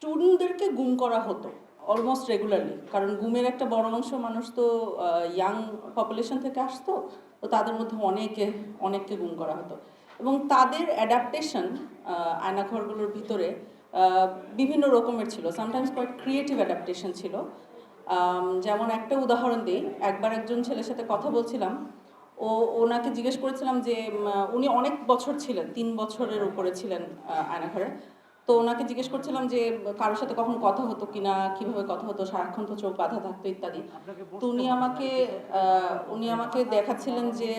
স্টুডেন্টদেরকে গুম করা হতো অলমোস্ট রেগুলারলি, কারণ গুমের একটা বড় অংশ মানুষ তো ইয়াং পপুলেশন থেকে আসতো, তো তাদের মধ্যে অনেককে গুম করা হতো। এবং তাদের অ্যাডাপ্টেশন আয়নাঘরগুলোর ভিতরে বিভিন্ন রকমের ছিল, সামটাইমস কোয়াইট ক্রিয়েটিভ অ্যাডাপ্টেশন ছিল। যেমন একটা উদাহরণ দিই, একবার একজন ছেলের সাথে কথা বলছিলাম, ওনাকে জিজ্ঞেস করেছিলাম যে উনি অনেক বছর ছিলেন, 3 বছরের উপরে ছিলেন আয়নাঘরে। তো ওনাকে জিজ্ঞেস করছিলাম যে কারোর সাথে কখনো কথা হতো কিনা, কিভাবে কথা হতো, সারাক্ষণ তো চোখ বাঁধা থাকতো ইত্যাদি। তো উনি আমাকে দেখাচ্ছিলেন যে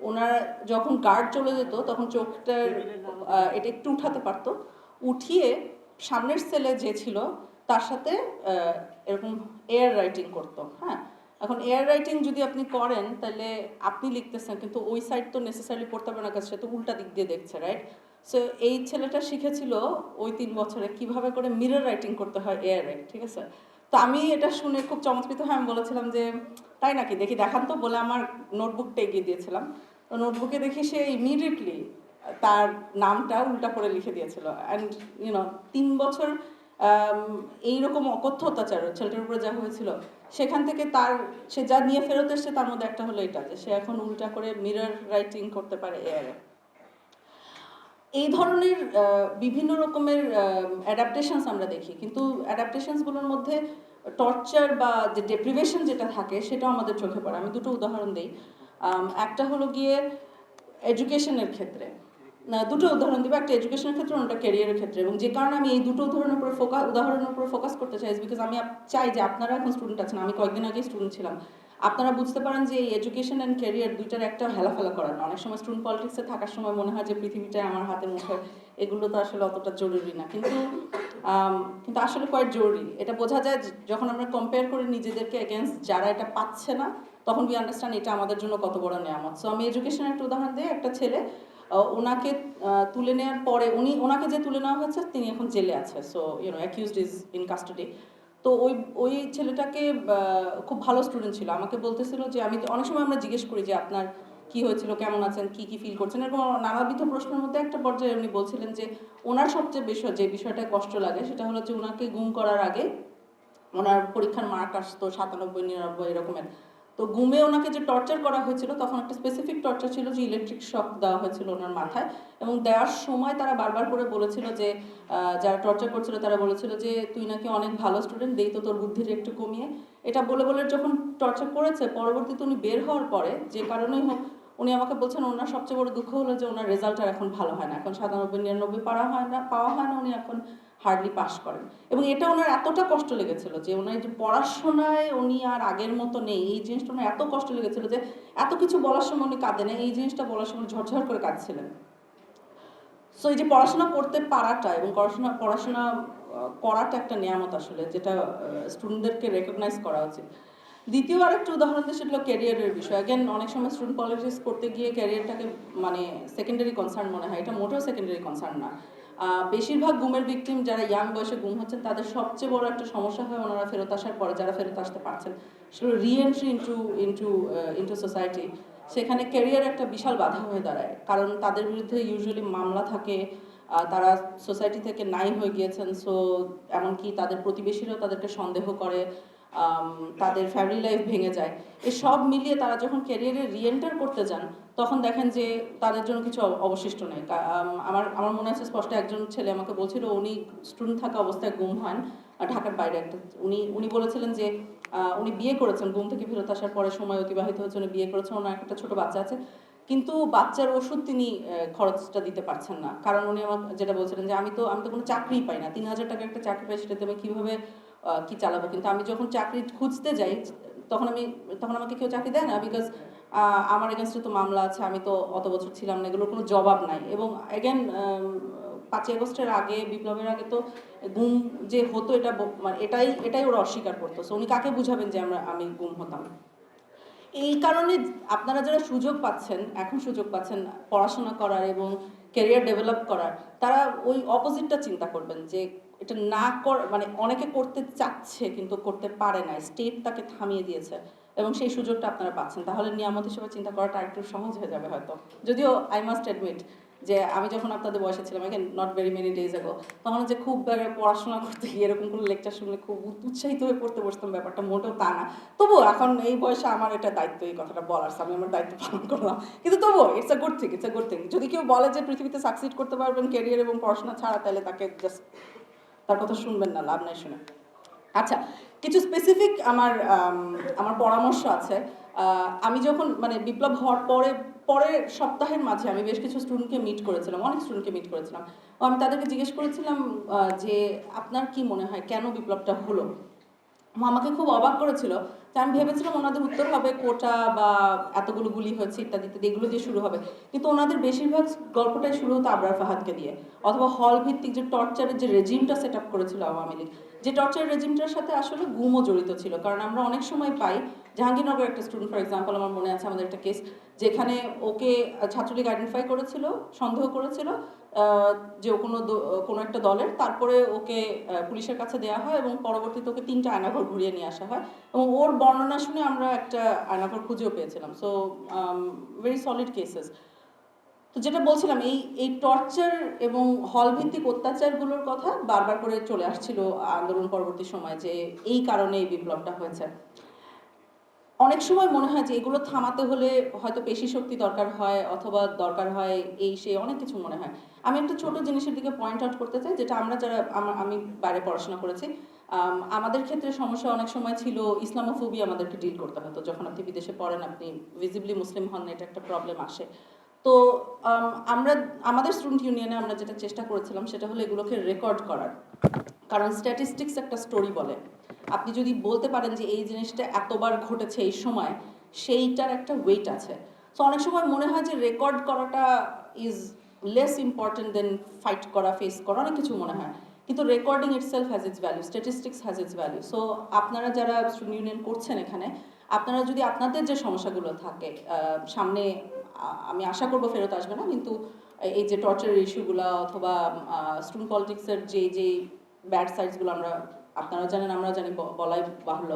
ওনার যখন গার্ড চলে যেত তখন চোখটার এটা একটু উঠাতে পারতো, উঠিয়ে সামনের সেলে যে ছিল তার সাথে এরকম এয়ার রাইটিং করতো। হ্যাঁ, এখন এয়ার রাইটিং যদি আপনি করেন তাহলে আপনি লিখতেছেন, কিন্তু ওই সাইড তো নেসেসারি পড়তে হবে না, কাছে সে তো উল্টা দিক দিয়ে দেখছে, রাইট? সো এই ছেলেটা শিখেছিল ওই 3 বছরে কিভাবে করে মিরর রাইটিং করতে হয় এয়ারে, ঠিক আছে? তো আমি এটা শুনে খুব চমৎকৃত হয়ে আমি বলেছিলাম যে তাই নাকি, দেখি দেখান তো, বলে আমার নোটবুকটা এগিয়ে দিয়েছিলাম। তো নোটবুকে দেখি সে ইমিডিয়েটলি তার নামটা উল্টা করে লিখে দিয়েছিল। অ্যান্ড 3 বছর এইরকম অকথ্য অত্যাচার ছেলেটার উপরে যা হয়েছিল, সেখান থেকে সে যা নিয়ে ফেরত এসছে তার মধ্যে একটা হলো এটা যে সে এখন উল্টা করে মিরর রাইটিং করতে পারে এয়ারে। এই ধরনের বিভিন্ন রকমের অ্যাডাপ্টেশনস আমরা দেখি, কিন্তু অ্যাডাপ্টেশনসগুলোর মধ্যে টর্চার বা যে ডেপ্রিভেশন যেটা থাকে সেটাও আমাদের চোখে পড়ে। আমি দুটো উদাহরণ দিই। একটা হলো গিয়ে এডুকেশনের ক্ষেত্রে, দুটো উদাহরণ দিব, একটা এডুকেশনের ক্ষেত্রে, অন্যটা ক্যারিয়ারের ক্ষেত্রে। এবং যে কারণে আমি এই দুটো উদাহরণের উপরে ফোকাস করতে চাই, বিকজ আমি চাই যে আপনারা এখন স্টুডেন্ট আছেন, আমি কয়েকদিন আগেই স্টুডেন্ট ছিলাম, আপনারা বুঝতে পারেন যে এই এডুকেশন অ্যান্ড ক্যারিয়ার দুইটার একটা হেলাফেলা করার না। অনেক সময় স্টুডেন্ট পলিটিক্সে থাকার সময় মনে হয় যে পৃথিবীটাই আমার হাতে মুখে, এগুলো তো আসলে অতটা জরুরি না, কিন্তু আসলে কোয়াইট জরুরি। এটা বোঝা যায় যখন আমরা কম্পেয়ার করি নিজেদেরকে এগেনস্ট যারা এটা পাচ্ছে না, তখন উই আন্ডারস্ট্যান্ড এটা আমাদের জন্য কত বড় নেয়ামত। সো আমি এডুকেশনের একটা উদাহরণ দিই। একটা ছেলে, ওনাকে তুলে নেওয়ার পরে ওনাকে যে তুলে নেওয়া হয়েছে তিনি এখন জেলে আছে, so accused is in custody. তো ওই ছেলেটাকে খুব ভালো স্টুডেন্ট ছিল, আমাকে বলতেছিল যে আমি অনেক সময় আমরা জিজ্ঞেস করি যে আপনার কি হয়েছিল, কেমন আছেন, কি ফিল করছেন, এরকম নানাবিধ প্রশ্নের মধ্যে একটা পর্যায়ে উনি বলছিলেন যে ওনার সবচেয়ে যে বিষয়টা কষ্ট লাগে সেটা হলো যে ওনাকে গুম করার আগে ওনার পরীক্ষার মার্ক আসতো 97, 99 এরকমের। তো গুমে ওনাকে যে টর্চার করা হয়েছিল তখন একটা স্পেসিফিক টর্চার ছিল যে ইলেকট্রিক শক দেওয়া হয়েছিল ওনার মাথায়, এবং দেওয়ার সময় তারা বারবার করে বলেছিল যে যারা টর্চার করছিল তারা বলেছিল যে তুই নাকি অনেক ভালো স্টুডেন্ট, দেই তো তোর বুদ্ধিটা একটু কমিয়ে। এটা বলে বলে যখন টর্চার করেছে, পরবর্তীতে উনি বের হওয়ার পরে যে কারণেই হোক, উনি আমাকে বলছেন ওনার সবচেয়ে বড় দুঃখ হলো যে ওনার রেজাল্ট আর এখন ভালো হয় না, এখন 97, 99 পাওয়া হয় না, উনি এখন হার্ডলি পাস করেন। এবং এটা ওনার এতটা কষ্ট লেগেছিল যে ওনার যে পড়াশোনায় উনি আর আগের মতো নেই, এই জিনিসটা ওনার এত কষ্ট লেগেছিল যে এত কিছু বলার সময় উনি কাঁদে না, এই জিনিসটা বলার সময় ঝরঝর করে কাঁদছিলেন। সো এই যে পড়াশোনা করতে পারাটা এবং পড়াশোনা করাটা একটা নিয়ামত আসলে, যেটা স্টুডেন্টদেরকে রেকগনাইজ করা উচিত। দ্বিতীয় আরেকটা উদাহরণ দিয়ে সেটা হলো ক্যারিয়ারের বিষয়। অ্যাগেন অনেক সময় স্টুডেন্ট পলিটিক্স করতে গিয়ে ক্যারিয়ারটাকে মানে সেকেন্ডারি কনসার্ন মনে হয়, এটা মোটেও সেকেন্ডারি কনসার্ন না। বেশিরভাগ গুমের ভিকটিম যারা ইয়াং বয়সে গুম হচ্ছেন তাদের সবচেয়ে বড় একটা সমস্যা হয় ওনারা ফেরত আসার পরে, যারা ফেরত আসতে পারছেন, সেগুলো রিএন্ট্রি ইন্টু সোসাইটি। সেখানে ক্যারিয়ার একটা বিশাল বাধা হয়ে দাঁড়ায়, কারণ তাদের বিরুদ্ধে ইউজুয়ালি মামলা থাকে, তারা সোসাইটি থেকে নাই হয়ে গিয়েছেন, সো এমনকি তাদের প্রতিবেশীরাও তাদেরকে সন্দেহ করে, তাদের ফ্যামিলি লাইফ ভেঙে যায়। এই সব মিলিয়ে তারা যখন ক্যারিয়ারে রিএন্টার করতে যান তখন দেখেন যে তাদের জন্য কিছু অবশিষ্ট নেই। আমার মনে আছে স্পষ্ট, একজন ছেলে আমাকে বলছিল উনি স্টুডেন্ট থাকা অবস্থায় গুম হন ঢাকার বাইরে একটা, উনি বলেছিলেন যে উনি বিয়ে করেছেন, গুম থেকে ফেরত আসার পরে সময় অতিবাহিত হয়েছে, উনি বিয়ে করেছেন, ওনার একটা ছোট বাচ্চা আছে, কিন্তু বাচ্চার ওষুধ তিনি খরচটা দিতে পারছেন না, কারণ উনি আমাকে যেটা বলছিলেন যে আমি তো কোনো চাকরিই পাই না, 3,000 টাকা একটা চাকরি পাই, সেটাতে আমি কীভাবে কি চালাবো, কিন্তু আমি যখন চাকরি খুঁজতে যাই তখন আমাকে কেউ চাকরি দেয় না, বিকজ আমার এগেনস্টে তো মামলা আছে, আমি তো অত বছর ছিলাম না, এগুলোর কোনো জবাব নাই। এবং অ্যাগেন 5ই আগস্টের আগে, বিপ্লবের আগে তো গুম যে হতো এটা মানে এটাই ওরা অস্বীকার করতো। সো উনি কাকে বুঝাবেন যে আমি গুম হতাম? এই কারণে আপনারা যারা এখন সুযোগ পাচ্ছেন পড়াশোনা করার এবং ক্যারিয়ার ডেভেলপ করার, তারা ওই অপোজিটটা চিন্তা করবেন যে এটা না মানে অনেকে করতে চাচ্ছে কিন্তু করতে পারে না, স্টেট তাকে থামিয়ে দিয়েছে, এবং সেই সুযোগটা আপনারা পাচ্ছেন, তাহলে নিয়ামত হিসেবে চিন্তা করাটা একটু সহজ হয়ে যাবে হয়তো। যদিও আই মাস্ট অ্যাডমিট যে আমি যখন আপনাদের বয়সে ছিলাম, এখানে নট ভেরি মেনি ডেজ আগো, তখন যে খুব পড়াশোনা করতে গিয়ে এরকম কোনো লেকচার শুনলে খুব উৎসাহিত হয়ে পড়তে বসতাম, ব্যাপারটা মোটেও তা না। তবুও এখন এই বয়সে আমার এটা দায়িত্ব, এই কথাটা বলার, আমি আমার দায়িত্ব পালন করলাম। কিন্তু তবুও it's a good thing, it's a good thing. যদি কেউ বলে যে পৃথিবীতে সাকসিড করতে পারবেন ক্যারিয়ার এবং পড়াশোনা ছাড়া, তাহলে তাকে জাস্ট তার কথা শুনবেন না, লাভ নাই শুনে। আচ্ছা, কিছু স্পেসিফিক আমার পরামর্শ আছে। আমি যখন মানে বিপ্লব হওয়ার পরের সপ্তাহের মাঝে আমি বেশ কিছু স্টুডেন্টকে মিট করেছিলাম, অনেক স্টুডেন্টকে মিট করেছিলাম। আমি তাদেরকে জিজ্ঞেস করেছিলাম যে আপনার কি মনে হয় কেন বিপ্লবটা হলো। আমাকে খুব অবাক করেছিল। তো আমি ভেবেছিলাম ওনাদের উত্তর হবে কোটা বা এতগুলো গুলি হয়েছে ইত্যাদি ইত্যাদি, এগুলো দিয়ে শুরু হবে। কিন্তু ওনাদের বেশিরভাগ গল্পটাই শুরু হতো আবরার ফাহাদকে দিয়ে, অথবা হল ভিত্তিক যে টর্চারের যে রেজিমটা সেট আপ করেছিল আওয়ামী লীগ, যে টর্চার রেজিমটার সাথে আসলে গুমও জড়িত ছিল। কারণ আমরা অনেক সময় পাই, জাহাঙ্গীরনগর একটা স্টুডেন্ট ফর এক্সাম্পল, আমার মনে আছে আমাদের একটা কেস, যেখানে ওকে ছাত্রলীগ আইডেন্টিফাই করেছিল, সন্দেহ করেছিল যে ও কোনো একটা দলের, তারপরে ওকে পুলিশের কাছে দেওয়া হয় এবং পরবর্তীতে ওকে 3টা আয়নাঘর ঘুরিয়ে নিয়ে আসা হয় এবং ওর বর্ণনা শুনে আমরা একটা আয়নাঘর খুঁজেও পেয়েছিলাম। So very solid cases. তো যেটা বলছিলাম, এই টর্চার এবং হল ভিত্তিক অত্যাচারগুলোর কথা বারবার করে চলে আসছিল আন্দোলন পরবর্তী সময়, যে এই কারণে এই বিপ্লবটা হয়েছে। অনেক সময় মনে হয় যে এগুলো থামাতে হলে হয়তো পেশি শক্তি দরকার হয়, অথবা দরকার হয় এই সে অনেক কিছু মনে হয়। আমি একটা ছোট জিনিসের দিকে পয়েন্ট আউট করতে চাই, যেটা আমরা যারা আমি বাইরে পড়াশোনা করেছি, আমাদের ক্ষেত্রে সমস্যা অনেক সময় ছিল ইসলামোফোবিয়া আমাদেরকে ডিল করতে হতো। যখন আপনি বিদেশে পড়েন, আপনি ভিজিবলি মুসলিম হন, এটা একটা প্রবলেম আসে। তো আমরা আমাদের স্টুডেন্ট ইউনিয়নে আমরা যেটা চেষ্টা করেছিলাম সেটা হলো এগুলোকে রেকর্ড করার। কারণ স্ট্যাটিস্টিক্স একটা স্টোরি বলে। আপনি যদি বলতে পারেন যে এই জিনিসটা এতবার ঘটেছে এই সময়, সেইটার একটা ওয়েট আছে। সো অনেক সময় মনে হয় যে রেকর্ড করাটা is less important than fight করা, ফেস করা, অনেক কিছু মনে হয়। কিন্তু recording itself has its value, statistics has its value. So আপনারা যারা স্টুডেন্ট ইউনিয়ন করছেন এখানে, আপনারা যদি আপনাদের যে সমস্যাগুলো থাকে সামনে, আমি আশা করবো ফেরত আসবে না, কিন্তু এই যে টর্চারের ইস্যুগুলো অথবা স্টুডেন্ট পলিটিক্সের যে ব্যাড সাইডসগুলো আমরা, আপনারা জানেন আমরা জানি, বলাই বাহুল্য,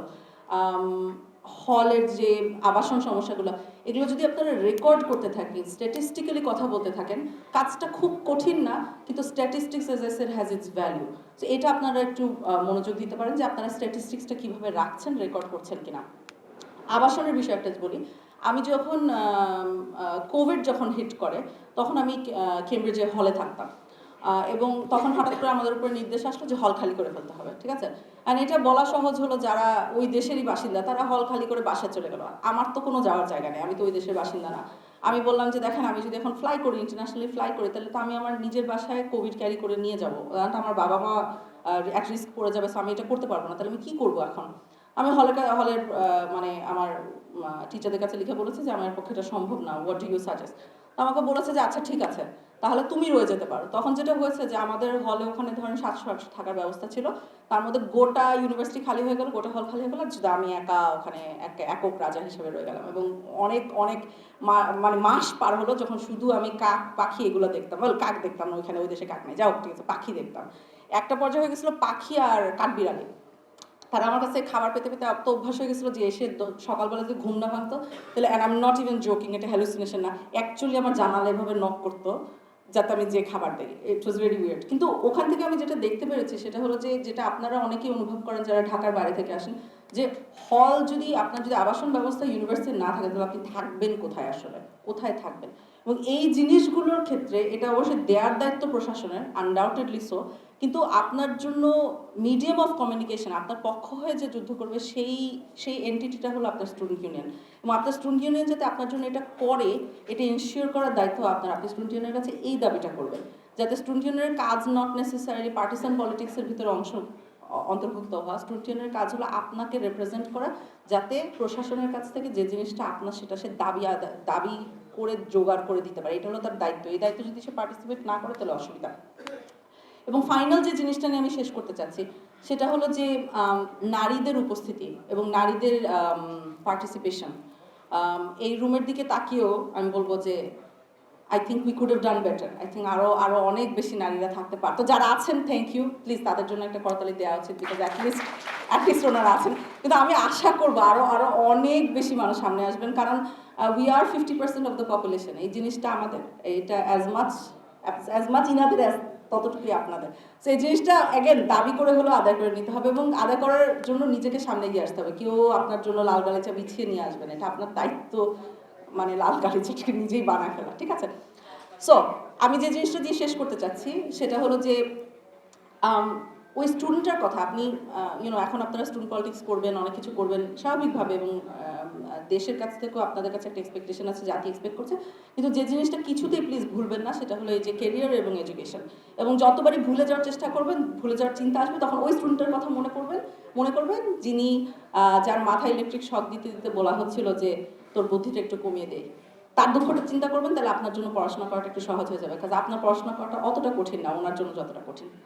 হলের যে আবাসন সমস্যাগুলো, এগুলো যদি আপনারা রেকর্ড করতে থাকেন, স্ট্যাটিস্টিক্যালি কথা বলতে থাকেন, কাজটা খুব কঠিন না, কিন্তু statistics age I said has its value. তো এটা আপনারা একটু মনোযোগ দিতে পারেন যে আপনারা স্ট্যাটিস্টিক্সটা কীভাবে রাখছেন, রেকর্ড করছেন কিনা। আবাসনের বিষয় একটা বলি, আমি যখন কোভিড যখন হিট করে, তখন আমি কেমব্রিজে হলে থাকতাম, এবং তখন হঠাৎ করে আমাদের উপরে নির্দেশ আসলো যে হল খালি করে ফেলতে হবে, ঠিক আছে। আর এটা বলা সহজ হলো, যারা ওই দেশেরই বাসিন্দা তারা হল খালি করে বাসায় চলে গেল। আমার তো কোনো যাওয়ার জায়গা নেই, আমি তো ওই দেশের বাসিন্দা না। আমি বললাম যে দেখেন, আমি যদি এখন ফ্লাই করি, ইন্টারন্যাশনালি ফ্লাই করি, তাহলে তো আমি আমার নিজের বাসায় কোভিড ক্যারি করে নিয়ে যাবো, আমার বাবা মা এক রিস্ক পড়ে যাবে, সো আমি এটা করতে পারবো না। তাহলে আমি কী করবো এখন? আমি হলের মানে আমার টিচারদের কাছে লিখে বলেছি যে আমার পক্ষে এটা সম্ভব না, হোয়াট ডু ইউ সাজেস্ট। আমাকে বলেছে যে আচ্ছা ঠিক আছে, তাহলে তুমি রয়ে যেতে পারো। তখন যেটা হয়েছে যে আমাদের হলে ওখানে ধরেন 700-800 থাকার ব্যবস্থা ছিল, তার মধ্যে গোটা ইউনিভার্সিটি খালি হয়ে গেল, গোটা হল খালি হয়ে গেল, যদি আমি একা ওখানে একক রাজা হিসেবে রয়ে গেলাম। এবং অনেক অনেক মানে মাস পার হলো যখন শুধু আমি কাক পাখি এগুলো দেখতাম, কাক দেখতাম না, ওইখানে ওই দেশে কাক নেই, যাও ঠিক আছে, পাখি দেখতাম। একটা পর্যায়ে হয়ে গেছিলো পাখি আর কাঠবিড়ালি। তারা আমার কাছে খাবার পেতে পেতে এত অভ্যাস হয়ে গেছিলো যে এসে সকালবেলা যদি ঘুম না ভাঙতো, তাহলে and I am not even joking, এটা হ্যালুসিনেশন না, অ্যাকচুয়ালি আমার জানালা এভাবে নক করতো যাতে আমি যে খাবার দিই। ইট ওয়াজ ভেরি উইয়ার্ড। কিন্তু ওখান থেকে আমি যেটা দেখতে পেরেছি সেটা হলো যে, যেটা আপনারা অনেকেই অনুভব করেন যারা ঢাকার বাইরে থেকে আসেন, যে হল যদি আপনার যদি আবাসন ব্যবস্থা ইউনিভার্সিটি না থাকে, তাহলে আপনি থাকবেন কোথায়, আসলে কোথায় থাকবেন? এবং এই জিনিসগুলোর ক্ষেত্রে এটা অবশ্যই দেওয়ার দায়িত্ব প্রশাসনের, আনডাউটেডলি সো, কিন্তু আপনার জন্য মিডিয়াম অফ কমিউনিকেশন, আপনার পক্ষ হয়ে যে যুদ্ধ করবে সেই এন্টিটিটা হলো আপনার স্টুডেন্ট ইউনিয়ন। এবং আপনার স্টুডেন্ট ইউনিয়ন যাতে আপনার জন্য এটা করে, এটা ইনশিওর করার দায়িত্ব আপনি স্টুডেন্ট ইউনিয়নের কাছে এই দাবিটা করবেন, যাতে স্টুডেন্ট ইউনিয়নের কাজ নট নেসেসারিলি পার্টিসান পলিটিক্সের ভিতরে অন্তর্ভুক্ত হওয়া। স্টুডেন্ট ইউনিয়নের কাজ হলো আপনাকে রিপ্রেজেন্ট করা, যাতে প্রশাসনের কাছ থেকে যে জিনিসটা আপনার, সেটা সে দাবি করে জোগাড় করে দিতে পারে। এটা হলো তার দায়িত্ব। এই দায়িত্ব যদি সে পার্টিসিপেট না করে, তাহলে অসুবিধা। এবং ফাইনাল যে জিনিসটা নিয়ে আমি শেষ করতে চাচ্ছি সেটা হলো যে নারীদের উপস্থিতি এবং নারীদের পার্টিসিপেশন। এই রুমের দিকে তাকিয়েও আমি বলবো যে I think we could have done better. I think আরও অনেক বেশি নারীরা থাকতে পারতো। যারা আছেন থ্যাংক ইউ, প্লিজ তাদের জন্য একটা করতালি দেওয়া উচিত, বিকজ অ্যাটলিস্ট ওনারা আছেন। কিন্তু আমি আশা করবো আরও অনেক বেশি মানুষ সামনে আসবেন, কারণ we are 50% of the population. এই জিনিসটা আমাদের, এটা অ্যাজ মাচ ইনাদের ততটুকুই আপনাদের। সো এই জিনিসটা অ্যাগেন দাবি করে হলেও আদায় করে নিতে হবে, এবং আদায় করার জন্য নিজেকে সামনে এগিয়ে আসতে হবে। কেউ আপনার জন্য লাল গালিচা বিছিয়ে নিয়ে আসবেন, এটা আপনার দায়িত্ব, মানে লাল গালিচাটাকে নিজেই বানায় ফেলা, ঠিক আছে? সো আমি যে জিনিসটা দিয়ে শেষ করতে চাচ্ছি সেটা হলো যে ওই স্টুডেন্টের কথা, আপনি এখন আপনারা স্টুডেন্ট পলিটিক্স করবেন, অনেক কিছু করবেন স্বাভাবিকভাবে, এবং দেশের কাছ থেকেও আপনাদের কাছে একটা এক্সপেকটেশন আছে, জাতি এক্সপেক্ট করছে। কিন্তু যে জিনিসটা কিছুতেই প্লিজ ভুলবেন না সেটা হলো এই যে কেরিয়ার এবং এডুকেশন। এবং যতবারই ভুলে যাওয়ার চেষ্টা করবেন, ভুলে যাওয়ার চিন্তা আসবে, তখন ওই স্টুডেন্টের কথা মনে করবেন যিনি যার মাথায় ইলেকট্রিক শক দিতে দিতে বলা হচ্ছিল যে তোর বুদ্ধিটা একটু কমিয়ে দেয়। তার দুঃখটা চিন্তা করবেন, তাহলে আপনার জন্য পড়াশোনা করাটা একটু সহজ হয়ে যাবে, কারণ আপনার পড়াশোনা করাটা অতটা কঠিন না ওনার জন্য যতটা কঠিন।